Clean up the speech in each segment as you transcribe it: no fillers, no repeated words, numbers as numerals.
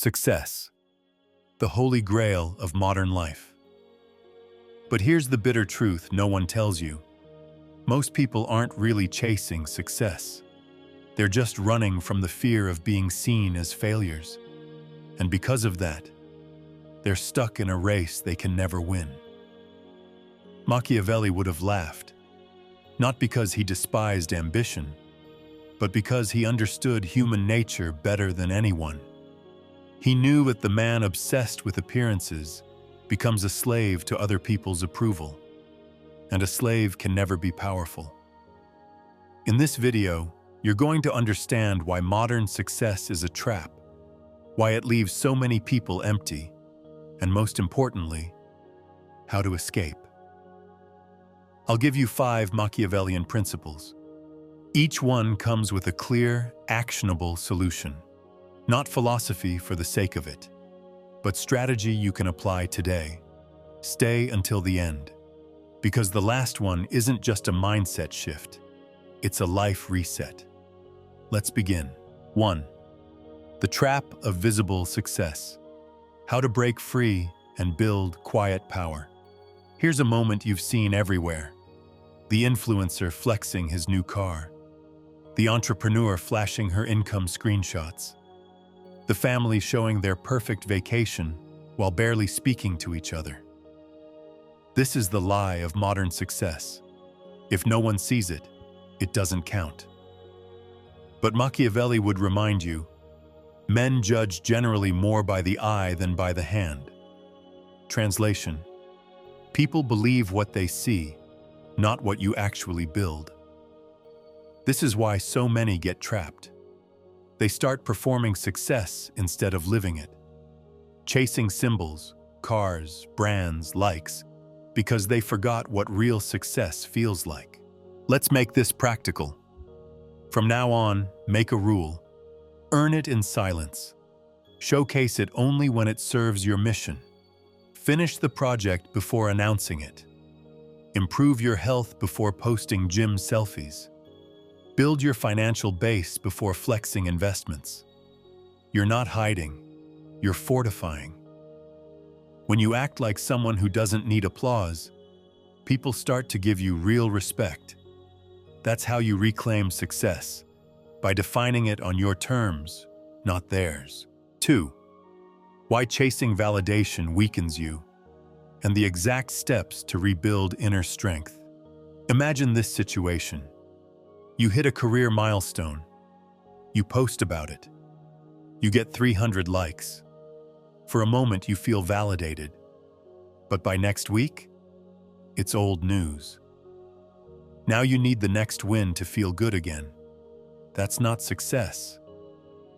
Success, the holy grail of modern life. But here's the bitter truth no one tells you. Most people aren't really chasing success. They're just running from the fear of being seen as failures. And because of that, they're stuck in a race they can never win. Machiavelli would have laughed, not because he despised ambition, but because he understood human nature better than anyone. He knew that the man obsessed with appearances becomes a slave to other people's approval, and a slave can never be powerful. In this video, you're going to understand why modern success is a trap, why it leaves so many people empty, and most importantly, how to escape. I'll give you 5 Machiavellian principles. Each one comes with a clear, actionable solution. Not philosophy for the sake of it, but strategy you can apply today. Stay until the end, because the last one isn't just a mindset shift, it's a life reset. Let's begin. 1. The trap of visible success. How to break free and build quiet power. Here's a moment you've seen everywhere. The influencer flexing his new car. The entrepreneur flashing her income screenshots. The family showing their perfect vacation while barely speaking to each other. This is the lie of modern success. If no one sees it, it doesn't count. But Machiavelli would remind you, men judge generally more by the eye than by the hand. Translation: people believe what they see, not what you actually build. This is why so many get trapped. They start performing success instead of living it, chasing symbols, cars, brands, likes, because they forgot what real success feels like. Let's make this practical. From now on, make a rule. Earn it in silence. Showcase it only when it serves your mission. Finish the project before announcing it. Improve your health before posting gym selfies. Build your financial base before flexing investments. You're not hiding, you're fortifying. When you act like someone who doesn't need applause, people start to give you real respect. That's how you reclaim success, by defining it on your terms, not theirs. 2. Why chasing validation weakens you, and the exact steps to rebuild inner strength. Imagine this situation. You hit a career milestone. You post about it. You get 300 likes. For a moment, you feel validated. But by next week, it's old news. Now you need the next win to feel good again. That's not success.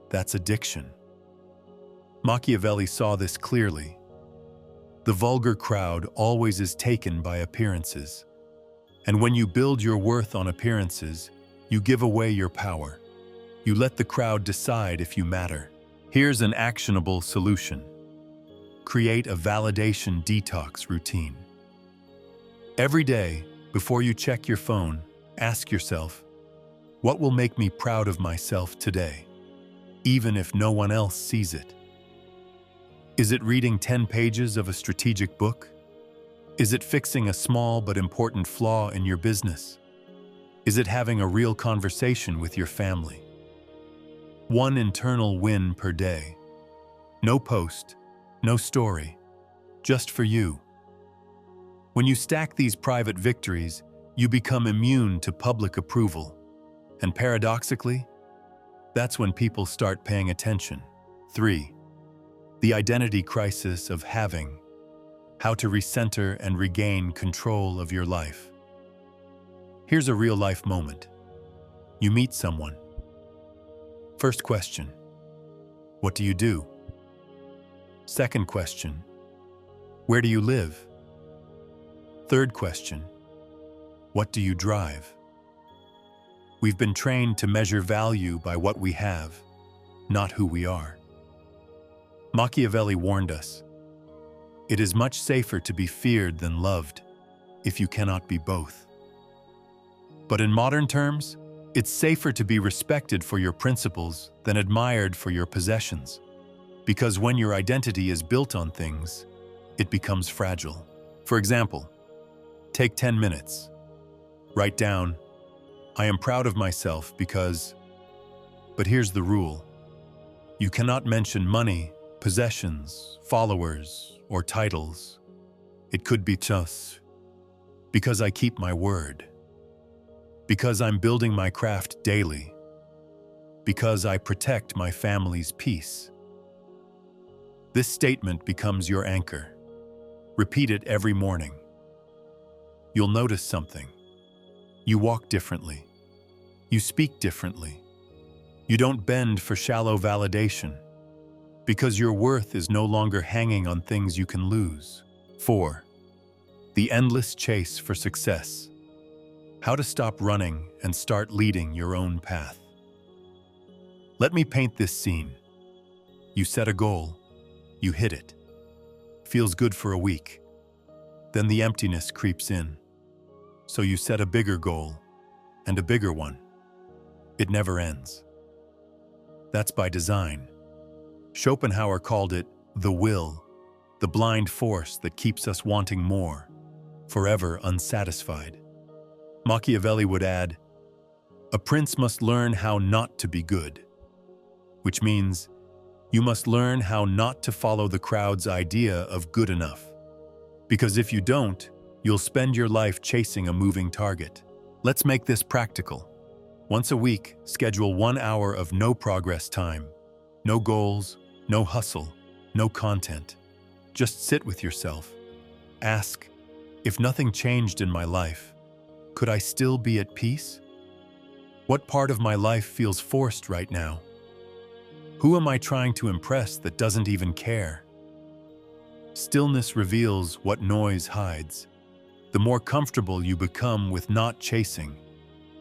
That's addiction. Machiavelli saw this clearly. The vulgar crowd always is taken by appearances. And when you build your worth on appearances, you give away your power. You let the crowd decide if you matter. Here's an actionable solution. Create a validation detox routine. Every day, before you check your phone, ask yourself, what will make me proud of myself today, even if no one else sees it? Is it reading 10 pages of a strategic book? Is it fixing a small but important flaw in your business? Is it having a real conversation with your family? One internal win per day. No post, no story, just for you. When you stack these private victories, you become immune to public approval. And paradoxically, that's when people start paying attention. 3. The identity crisis of having. How to recenter and regain control of your life. Here's a real-life moment. You meet someone. First question, what do you do? Second question, where do you live? Third question, what do you drive? We've been trained to measure value by what we have, not who we are. Machiavelli warned us, it is much safer to be feared than loved, if you cannot be both. But in modern terms, it's safer to be respected for your principles than admired for your possessions. Because when your identity is built on things, it becomes fragile. For example, take 10 minutes. Write down, I am proud of myself because... But here's the rule. You cannot mention money, possessions, followers, or titles. It could be just because I keep my word. Because I'm building my craft daily. Because I protect my family's peace. This statement becomes your anchor. Repeat it every morning. You'll notice something. You walk differently. You speak differently. You don't bend for shallow validation. Because your worth is no longer hanging on things you can lose. 4. The endless chase for success. How to stop running and start leading your own path. Let me paint this scene. You set a goal. You hit it. Feels good for a week. Then the emptiness creeps in. So you set a bigger goal, and a bigger one. It never ends. That's by design. Schopenhauer called it the will, the blind force that keeps us wanting more, forever unsatisfied. Machiavelli would add, a prince must learn how not to be good, which means you must learn how not to follow the crowd's idea of good enough. Because if you don't, you'll spend your life chasing a moving target. Let's make this practical. Once a week, schedule 1 hour of no progress time. No goals, no hustle, no content. Just sit with yourself. Ask, if nothing changed in my life, could I still be at peace? What part of my life feels forced right now? Who am I trying to impress that doesn't even care? Stillness reveals what noise hides. The more comfortable you become with not chasing,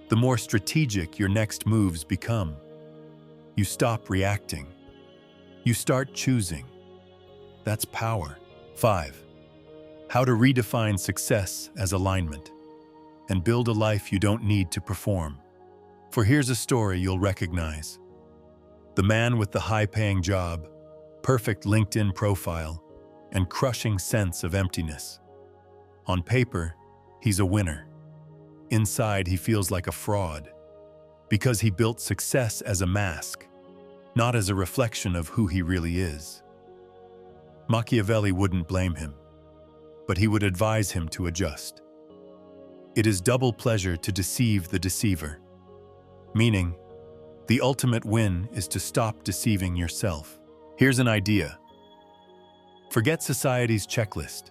the more strategic your next moves become. You stop reacting. You start choosing. That's power. 5. How to redefine success as alignment and build a life you don't need to perform. For here's a story you'll recognize. The man with the high-paying job, perfect LinkedIn profile, and crushing sense of emptiness. On paper, he's a winner. Inside, he feels like a fraud, because he built success as a mask, not as a reflection of who he really is. Machiavelli wouldn't blame him, but he would advise him to adjust. It is double pleasure to deceive the deceiver, meaning, the ultimate win is to stop deceiving yourself. Here's an idea. Forget society's checklist.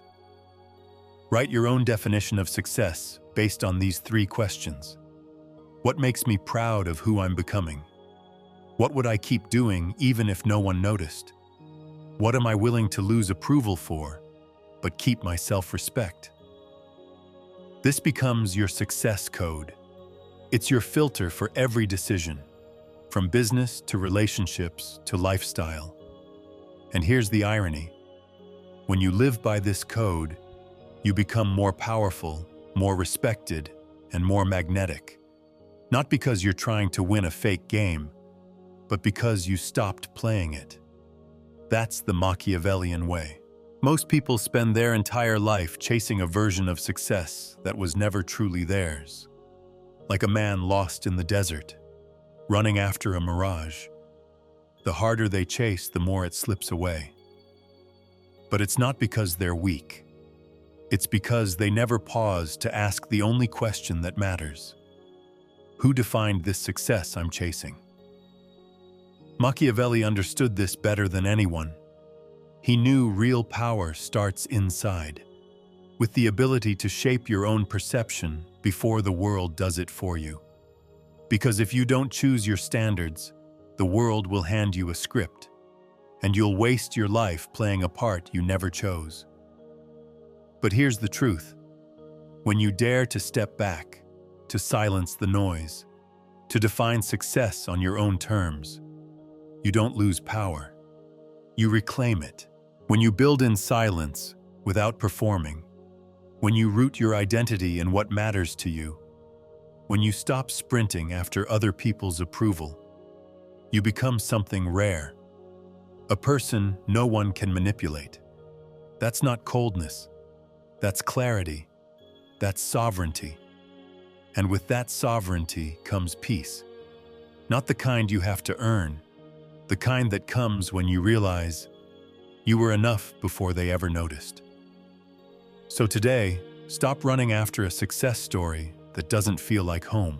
Write your own definition of success based on these 3 questions. What makes me proud of who I'm becoming? What would I keep doing even if no one noticed? What am I willing to lose approval for, but keep my self-respect? This becomes your success code. It's your filter for every decision, from business to relationships to lifestyle. And here's the irony. When you live by this code, you become more powerful, more respected, and more magnetic. Not because you're trying to win a fake game, but because you stopped playing it. That's the Machiavellian way. Most people spend their entire life chasing a version of success that was never truly theirs. Like a man lost in the desert, running after a mirage. The harder they chase, the more it slips away. But it's not because they're weak. It's because they never pause to ask the only question that matters. Who defined this success I'm chasing? Machiavelli understood this better than anyone. He knew real power starts inside, with the ability to shape your own perception before the world does it for you. Because if you don't choose your standards, the world will hand you a script, and you'll waste your life playing a part you never chose. But here's the truth. When you dare to step back, to silence the noise, to define success on your own terms, you don't lose power. You reclaim it. When you build in silence, without performing, when you root your identity in what matters to you, when you stop sprinting after other people's approval, you become something rare. A person no one can manipulate. That's not coldness. That's clarity. That's sovereignty. And with that sovereignty comes peace. Not the kind you have to earn, the kind that comes when you realize you were enough before they ever noticed. So today, stop running after a success story that doesn't feel like home.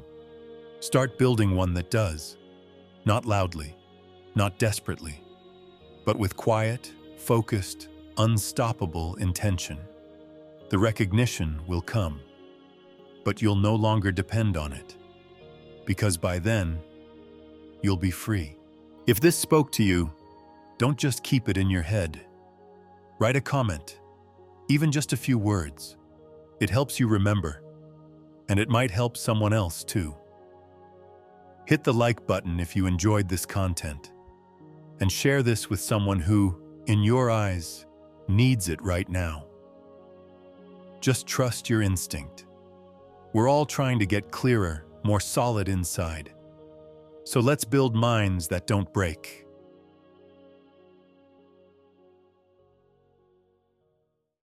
Start building one that does. Not loudly, not desperately, but with quiet, focused, unstoppable intention. The recognition will come, but you'll no longer depend on it, because by then, you'll be free. If this spoke to you, don't just keep it in your head. Write a comment, even just a few words. It helps you remember, and it might help someone else too. Hit the like button if you enjoyed this content, and share this with someone who, in your eyes, needs it right now. Just trust your instinct. We're all trying to get clearer, more solid inside. So let's build minds that don't break.